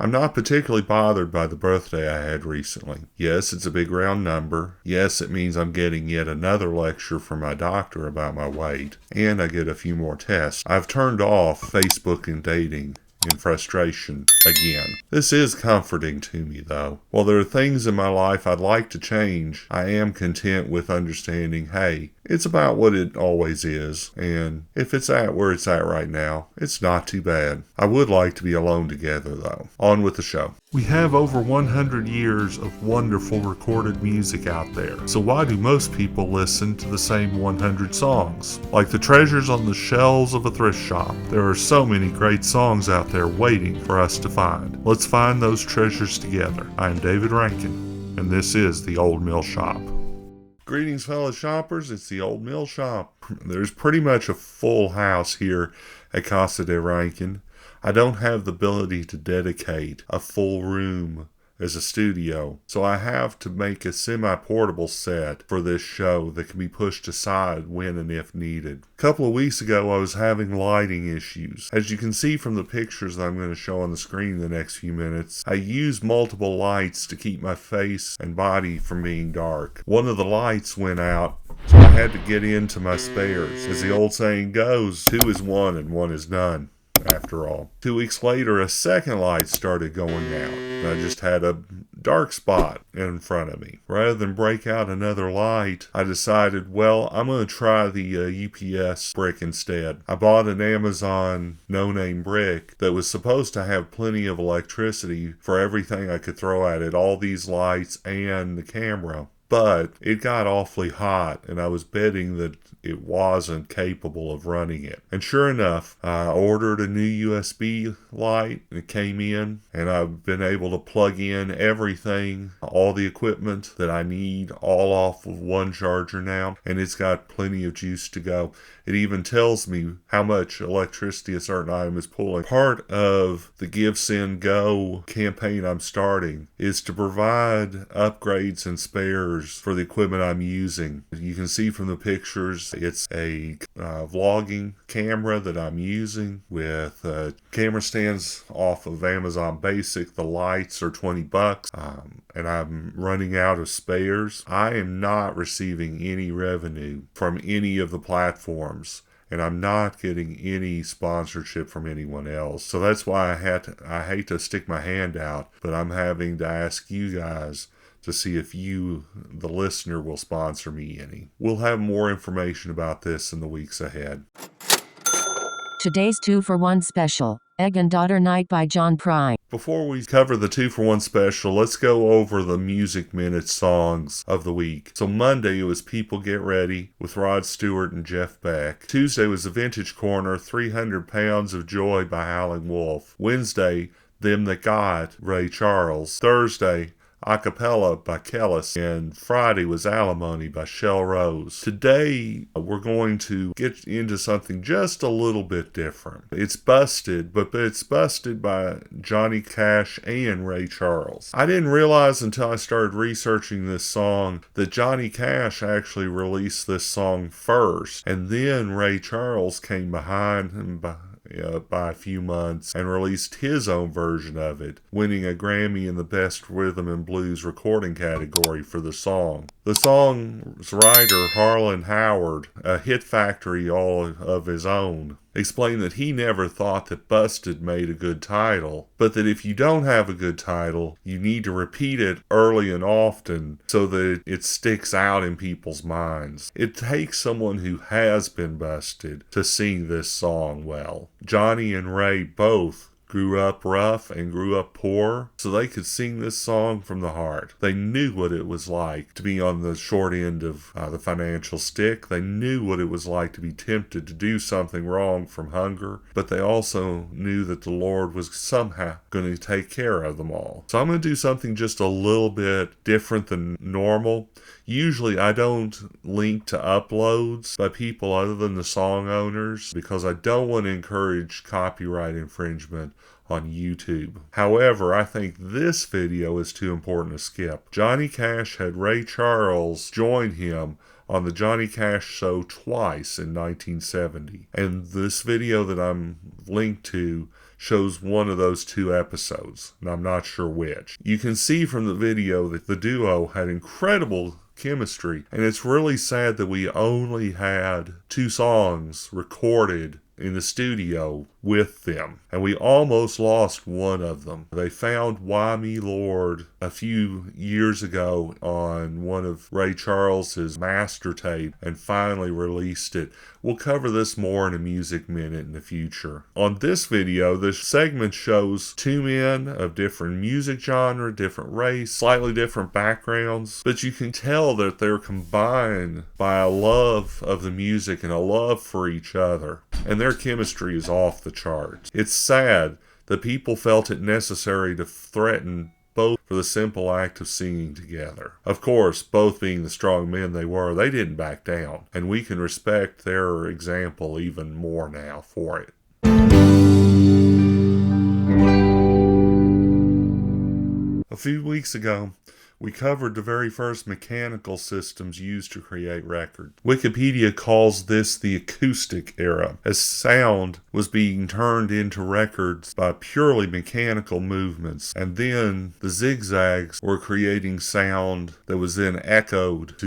I'm not particularly bothered by the birthday I had recently. Yes, it's a big round number. Yes, it means I'm getting yet another lecture from my doctor about my weight, and I get a few more tests. I've turned off Facebook and dating in frustration again. This is comforting to me, though. While there are things in my life I'd like to change, I am content with understanding, hey, it's about what it always is, and if it's at where it's at right now, it's not too bad. I would like to be alone together, though. On with the show. We have over 100 years of wonderful recorded music out there, so why do most people listen to the same 100 songs? Like the treasures on the shelves of a thrift shop, there are so many great songs out there waiting for us to find. Let's find those treasures together. I am David Rankin, and this is the Old Mill Shop. Greetings, fellow shoppers. It's the Old Mill Shop. There's pretty much a full house here at Casa de Rankin. I don't have the ability to dedicate a full room as a studio, so I have to make a semi-portable set for this show that can be pushed aside when and if needed. A couple of weeks ago I was having lighting issues. As you can see from the pictures that I'm going to show on the screen in the next few minutes, I used multiple lights to keep my face and body from being dark. One of the lights went out, so I had to get into my spares. As the old saying goes, 2 is 1 and 1 is none. After all, 2 weeks later, a second light started going out, and I just had a dark spot in front of me. Rather than break out another light, I decided, well, I'm going to try the UPS brick instead. I bought an Amazon no-name brick that was supposed to have plenty of electricity for everything I could throw at it, all these lights and the camera. But it got awfully hot, and I was betting that it wasn't capable of running it. And sure enough, I ordered a new USB light, and it came in, and I've been able to plug in everything, all the equipment that I need, all off of one charger now, and it's got plenty of juice to go. It even tells me how much electricity a certain item is pulling. Part of the Give, Send, Go campaign I'm starting is to provide upgrades and spares for the equipment I'm using. You can see from the pictures, it's a vlogging camera that I'm using with camera stands off of Amazon Basic. The lights are $20, and I'm running out of spares. I am not receiving any revenue from any of the platforms, and I'm not getting any sponsorship from anyone else. So that's why I hate to stick my hand out, but I'm having to ask you guys to see if you, the listener, will sponsor me any. We'll have more information about this in the weeks ahead. Today's 2-for-1 special, Egg and Daughter Night by John Prine. Before we cover the 2-for-1 special, let's go over the Music Minute songs of the week. So Monday it was People Get Ready with Rod Stewart and Jeff Beck. Tuesday was the Vintage Corner, 300 Pounds of Joy by Howlin' Wolf. Wednesday, Them That Got, Ray Charles. Thursday, Acapella by Kellis, and Friday was Alimony by Shell Rose. Today, we're going to get into something just a little bit different. It's Busted, but it's Busted by Johnny Cash and Ray Charles. I didn't realize until I started researching this song that Johnny Cash actually released this song first, and then Ray Charles came behind him by a few months and released his own version of it, winning a Grammy in the Best Rhythm and Blues Recording category for the song. The song's writer, Harlan Howard, a hit factory all of his own, explained that he never thought that Busted made a good title, but that if you don't have a good title, you need to repeat it early and often so that it sticks out in people's minds. It takes someone who has been busted to sing this song well. Johnny and Ray both grew up rough and grew up poor, so they could sing this song from the heart. They knew what it was like to be on the short end of the financial stick. They knew what it was like to be tempted to do something wrong from hunger, but they also knew that the Lord was somehow going to take care of them all. So I'm going to do something just a little bit different than normal. Usually I don't link to uploads by people other than the song owners because I don't want to encourage copyright infringement on YouTube. However, I think this video is too important to skip. Johnny Cash had Ray Charles join him on the Johnny Cash Show twice in 1970. And this video that I'm linked to shows one of those two episodes, and I'm not sure which. You can see from the video that the duo had incredible chemistry, and it's really sad that we only had 2 songs recorded in the studio with them, and we almost lost one of them. They found Why Me Lord a few years ago on one of Ray Charles's master tape and finally released it. We'll cover this more in a Music Minute in the future. On this video, this segment shows 2 men of different music genre, different race, slightly different backgrounds, but you can tell that they're combined by a love of the music and a love for each other, and their chemistry is off the charts. It's sad that people felt it necessary to threaten both for the simple act of singing together. Of course, both being the strong men they were, they didn't back down, and we can respect their example even more now for it. A few weeks ago, we covered the very first mechanical systems used to create records. Wikipedia calls this the acoustic era, as sound was being turned into records by purely mechanical movements, and then the zigzags were creating sound that was then echoed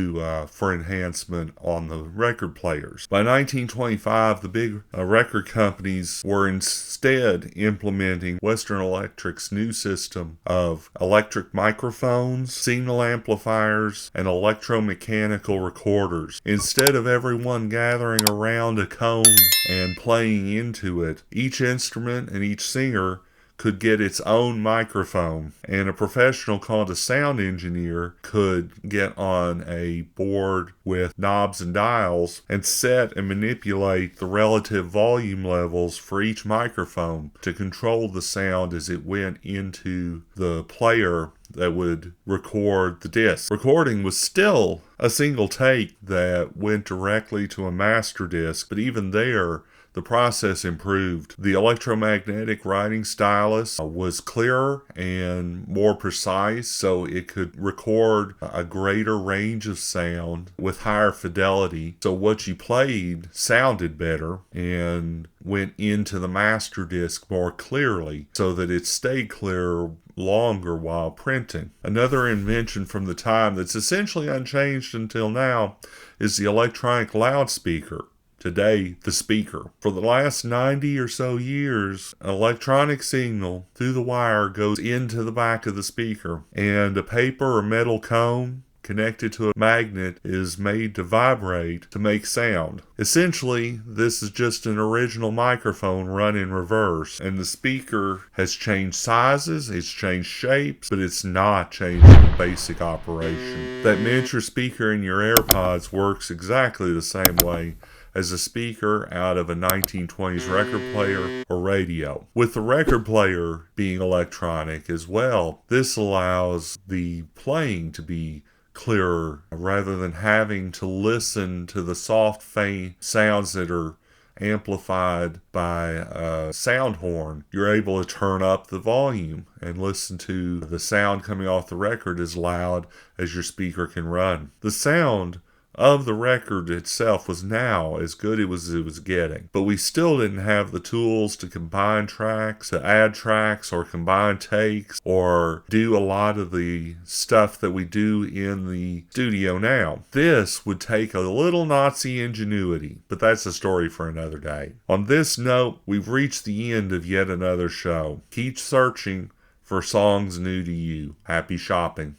for enhancement on the record players. By 1925, the big record companies were instead implementing Western Electric's new system of electric microphones, signal amplifiers, and electromechanical recorders. Instead of everyone gathering around a cone and playing into it, each instrument and each singer could get its own microphone, and a professional called a sound engineer could get on a board with knobs and dials and set and manipulate the relative volume levels for each microphone to control the sound as it went into the player that would record the disc. Recording was still a single take that went directly to a master disc, but even there, the process improved. The electromagnetic writing stylus was clearer and more precise, so it could record a greater range of sound with higher fidelity. So what you played sounded better and went into the master disc more clearly so that it stayed clear longer while printing. Another invention from the time that's essentially unchanged until now is the electronic loudspeaker. Today, the speaker. For the last 90 or so years, an electronic signal through the wire goes into the back of the speaker, and a paper or metal cone connected to a magnet is made to vibrate to make sound. Essentially, this is just an original microphone run in reverse, and the speaker has changed sizes, it's changed shapes, but it's not changed the basic operation. That miniature speaker in your AirPods works exactly the same way as a speaker out of a 1920s record player or radio. With the record player being electronic as well, this allows the playing to be clearer rather than having to listen to the soft, faint sounds that are amplified by a sound horn. You're able to turn up the volume and listen to the sound coming off the record as loud as your speaker can run. The sound of the record itself was now as good as it was getting, but we still didn't have the tools to combine tracks, to add tracks, or combine takes, or do a lot of the stuff that we do in the studio now. This would take a little Nazi ingenuity, but that's a story for another day. On this note, we've reached the end of yet another show. Keep searching for songs new to you. Happy shopping.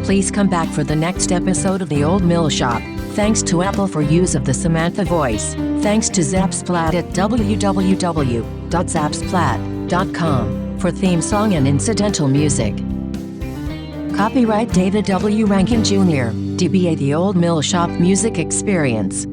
Please come back for the next episode of The Old Mill Shop. Thanks to Apple for use of the Samantha voice. Thanks to Zapsplat at www.zapsplat.com for theme song and incidental music. Copyright David W. Rankin Jr., DBA The Old Mill Shop Music Experience.